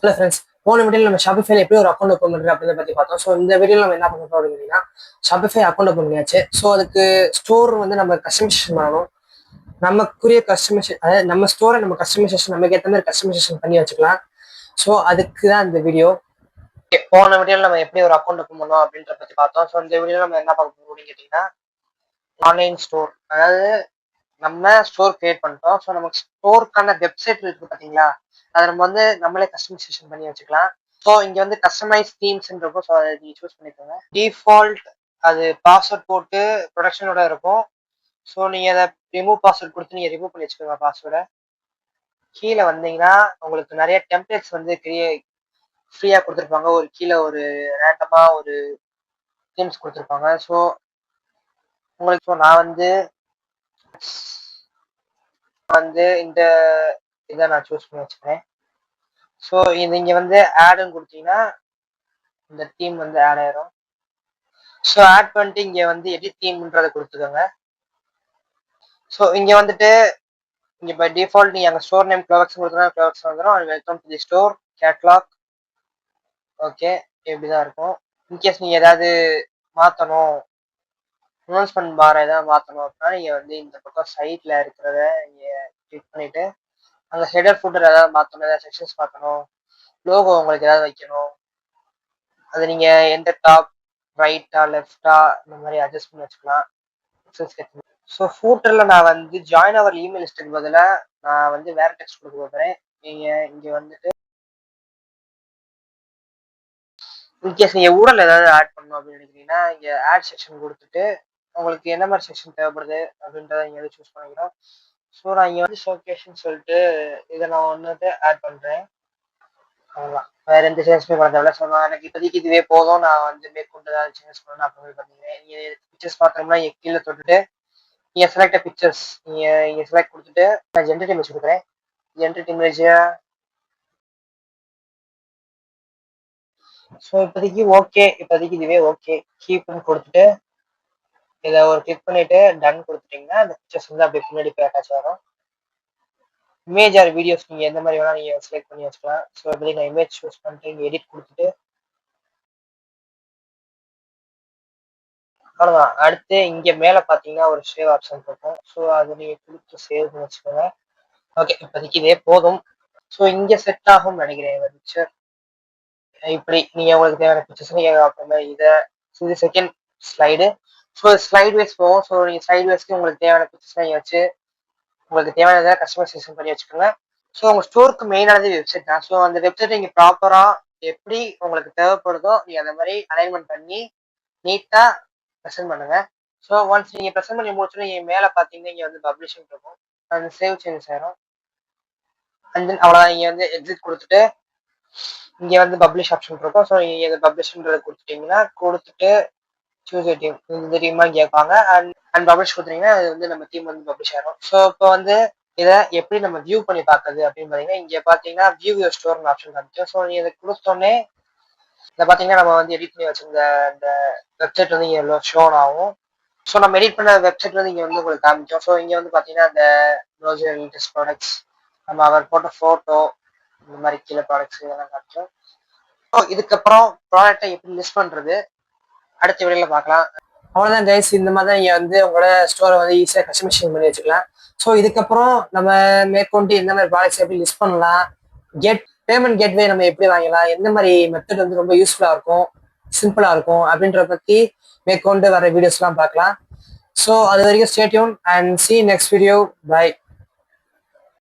Hello friends, போன வீடியோவில் நம்ம ஷாப்பிஃபைல எப்படி ஒரு அக்கௌண்ட் ஓப்பன் பண்ணுறது அப்படின்றத பற்றி பார்த்தோம். ஸோ இந்த வீடியோவில் நம்ம என்ன பண்ண போறோம் அப்படின்னா, ஷாப்பிஃபை அக்கௌண்ட் ஓப்பன் பண்ணியாச்சு. ஸோ அதுக்கு ஸ்டோர் வந்து நம்ம கஸ்டமைசேஷன் பண்ணணும். நமக்குரிய கஸ்டமைசேஷன், அதாவது நம்ம ஸ்டோரை நம்ம கஸ்டமைசேஷன் நமக்கு ஏற்ற மாதிரி கஸ்டமைசேஷன் பண்ணி வச்சுக்கலாம். ஸோ அதுக்கு தான் இந்த வீடியோ. போன வீடியோவில் நம்ம எப்படி ஒரு அக்கௌண்ட் ஓப்பன் பண்ணோம் அப்படின்றத பற்றி பார்த்தோம். ஸோ இந்த வீடியோவில் நம்ம என்ன பார்க்க போறோம் அப்படின்னு கேட்டிங்கன்னா, ஆன்லைன் ஸ்டோர், அதாவது நம்ம ஸ்டோர் கிரியேட் பண்ணிட்டோம். ஸோ நமக்கு ஸ்டோருக்கான வெப்சைட் இருக்கு பார்த்தீங்களா, அதை நம்ம வந்து நம்மளே கஸ்டமைசேஷன் பண்ணி வச்சுக்கலாம். ஸோ இங்கே வந்து கஸ்டமைஸ் தீம்ஸ் இருக்கும். ஸோ அதை நீங்கள் சூஸ் பண்ணிக்கோங்க. டிஃபால்ட் அது பாஸ்வேர்ட் போட்டு ப்ரொடக்ஷனோட இருக்கும். ஸோ நீங்கள் அதை ரிமூவ் பாஸ்வேர்ட் கொடுத்து நீங்கள் ரிமூவ் பண்ணி வச்சுக்கோங்க பாஸ்வேர்டை. கீழே வந்தீங்கன்னா உங்களுக்கு நிறைய டெம்ப்ளேட்ஸ் வந்து ஃப்ரீயாக கொடுத்துருப்பாங்க. ஒரு கீழே ஒரு ரேண்டமாக ஒரு தீம்ஸ் கொடுத்துருப்பாங்க. ஸோ உங்களுக்கு நான் வந்து இந்த இதை நான் சூஸ் பண்ணி வச்சுக்கிறேன். ஸோ இது இங்கே வந்து ஆடுன்னு கொடுத்தீங்கன்னா இந்த தீம் வந்து ஆட் ஆயிரும். ஸோ ஆட் பண்ணிட்டு இங்கே வந்து எடிட் தீம்ன்றதை கொடுத்துக்கோங்க. ஸோ இங்கே வந்துட்டு இங்கே பை டிஃபால்ட் நீங்கள் அங்கே ஸ்டோர் நேம் ஃப்ளவர்ஸ் கொடுத்தா ஃப்ளவர்ஸ் வந்துடும். Welcome to the store catalogue. Okay, இப்படி தான் இருக்கும். இன்கேஸ் நீங்கள் ஏதாவது மாற்றணும், அனௌன்ஸ்மெண்ட் பார் ஏதாவது மாற்றணும் அப்படின்னா நீங்கள் வந்து இந்த பக்கம் சைட்டில் இருக்கிறத நீங்கள் கிளிக் பண்ணிவிட்டு அங்கே ஹெடர் ஃபுட்டர் ஏதாவது மாற்றணும், ஏதாவது செக்ஷன்ஸ் மாற்றணும், லோகோ உங்களுக்கு ஏதாவது வைக்கணும், அது நீங்கள் எந்த டாப் ரைட்டா லெஃப்டா இந்த மாதிரி அட்ஜஸ்ட் பண்ணி வச்சுக்கலாம். ஸோ ஃபூட்டரில் நான் வந்து ஜாயின் அவர் இமெயில் லிஸ்ட்டுக்கு பதிலாக நான் வந்து வேற டெக்ஸ்ட் கொடுக்க போகிறேன். நீங்கள் இங்கே வந்துட்டு இன்கேஸ் நீங்கள் ஊடல் ஏதாவது ஆட் பண்ணணும் அப்படின்னு நினைக்கிறீங்கன்னா இங்கே ஆட் செக்ஷன் கொடுத்துட்டு உங்களுக்கு என்ன மாதிரி செக்ஷன் தேவைப்படுது அப்படின்றத இங்கே வந்து சூஸ் பண்ணிக்கிறோம். ஸோ நான் இங்கே வந்து ஷோகேஷன் சொல்லிட்டு இதை நான் ஒன்று ஆட் பண்ணுறேன். அவ்வளோதான், வேற எந்த சேஞ்சஸுமே பண்ண தேவையில்ல. ஸோ நான் எனக்கு இப்போதைக்கு இதுவே போதும். நான் வந்து மேற்கொண்டு ஏதாவது சேஞ்சஸ் பண்ணணும் அப்படின்னு பார்த்தீங்கன்னா நீங்கள் பிக்சர்ஸ் பார்க்குறோம்னா இங்கே கீழே தொட்டுட்டு நீங்கள் செலக்ட் பிக்சர்ஸ் இங்கே செலக்ட் கொடுத்துட்டு நான் ஜென்ரேட் இமேஜ் கொடுக்குறேன். ஜென்ரேட் இமேஜை ஸோ இப்போதைக்கு ஓகே, இப்போதைக்கு இதுவே ஓகே கீப்னு கொடுத்துட்டு இதை ஒரு கிளிக் பண்ணிட்டு டன் கொடுத்துட்டீங்கன்னா அந்த பிக்சர்ஸ் வந்து அப்படியே பின்னாடி போய் அட்டாச் ஆகும். இமேஜ் ஆர் வீடியோஸ் நீங்கள் எந்த மாதிரி வேணால் நீங்கள் செலக்ட் பண்ணி வச்சுக்கலாம். ஸோ இப்போதைக்கு நான் இமேஜ் சூஸ் பண்ணிட்டு இங்கே எடிட் கொடுத்துட்டு அவ்வளோதான். அடுத்து இங்கே மேலே பார்த்தீங்கன்னா ஒரு சேவ் ஆப்ஷன் இருக்கும். ஸோ அதை நீங்கள் கொடுத்து சேவ் பண்ணி வச்சுக்கோங்க. ஓகே, இப்போதைக்கு இதே போதும். ஸோ இங்கே செட் ஆகும்னு நினைக்கிறேன் இந்த பிக்சர். இப்படி நீங்கள் உங்களுக்கு தேவையான பிக்சர்ஸ் நீங்கள் அப்புறமே இது second slide. So slide wise போகும். ஸோ நீங்கள் ஸ்லைட் வைஸ்க்கு உங்களுக்கு தேவையான பிக்சர்ஸ் நீங்கள் வச்சு உங்களுக்கு தேவையானதை கஸ்டமைசேஷன் பண்ணி வச்சுக்கோங்க. ஸோ உங்கள் ஸ்டோருக்கு மெயினானது வெப்சைட் தான். ஸோ அந்த வெப்சைட் நீங்கள் ப்ராப்பராக எப்படி உங்களுக்கு தேவைப்படுதோ நீங்கள் அந்த மாதிரி அலைன்மெண்ட் பண்ணி நீட்டாக ப்ரெசென்ட் பண்ணுங்க. ஸோ ஒன்ஸ் நீங்கள் ப்ரெசென்ட் பண்ணி முடிச்சோன்னா நீங்கள் மேலே பார்த்தீங்கன்னா இங்கே வந்து பப்ளிஷிங் இருக்கும். அந்த சேவ் சேஞ்சஸ் ஆயிரும். அண்ட் தென் அவ்வளோதான். இங்கே வந்து எக்ஸிட் கொடுத்துட்டு இங்கே வந்து பப்ளிஷ் ஆப்ஷன் இருக்கும். ஸோ நீங்கள் இந்த பப்ளிஷ்ன்றதை கொடுத்துட்டீங்கன்னா கொடுத்துட்டு சூஸ் டீம் இந்த டீமாக கேட்பாங்க. அண்ட் பப்ளிஷ் கொடுத்தீங்கன்னா இது வந்து நம்ம டீம் வந்து பப்ளிஷ் ஆயிரும். ஸோ இப்போ வந்து இதை எப்படி நம்ம வியூ பண்ணி பார்க்குறது அப்படின்னு பார்த்தீங்கன்னா இங்கே பார்த்தீங்கன்னா வியூ யுவர் ஸ்டோர்னு ஆப்ஷன் காமிக்கும். ஸோ நீங்கள் இதை கொடுத்தோன்னே இதை பார்த்தீங்கன்னா நம்ம வந்து எடிட் பண்ணி வச்சிருந்த இந்த வெப்சைட் வந்து இங்கே ஷோன் ஆகும். ஸோ நம்ம எடிட் பண்ண வெப்சைட் வந்து இங்கே வந்து உங்களுக்கு காமிக்கும். ஸோ இங்கே வந்து பார்த்தீங்கன்னா இந்த ப்ரௌசர் லேட்டஸ்ட் ப்ராடக்ட்ஸ், நம்ம அவர் போட்ட ஃபோட்டோ, இந்த மாதிரி கீழே ப்ராடக்ட்ஸ் இதெல்லாம் காமிக்கும். ஸோ இதுக்கப்புறம் ப்ராடக்டை எப்படி லிஸ்ட் பண்ணுறது அடுத்த வீடியோவில் பார்க்கலாம். அவ்வளோதான் கைஸ். இந்த மாதிரி தான் நீங்கள் வந்து உங்களோட ஸ்டோரை வந்து ஈஸியாக கஸ்டமைசேஷன் பண்ணி வச்சுக்கலாம். ஸோ இதுக்கப்புறம் நம்ம மேற்கொண்டு எந்த மாதிரி ப்ராடக்ட்ஸ் எப்படி லிஸ்ட் பண்ணலாம், பேமெண்ட் கேட்வே நம்ம எப்படி வாங்கலாம், எந்த மாதிரி மெத்தட் வந்து ரொம்ப யூஸ்ஃபுல்லாக இருக்கும், சிம்பிளாக இருக்கும் அப்படின்றத பற்றி மேற்கொண்டு வர வீடியோஸ்லாம் பார்க்கலாம். ஸோ அது வரைக்கும் stay tune and see you next video. Bye.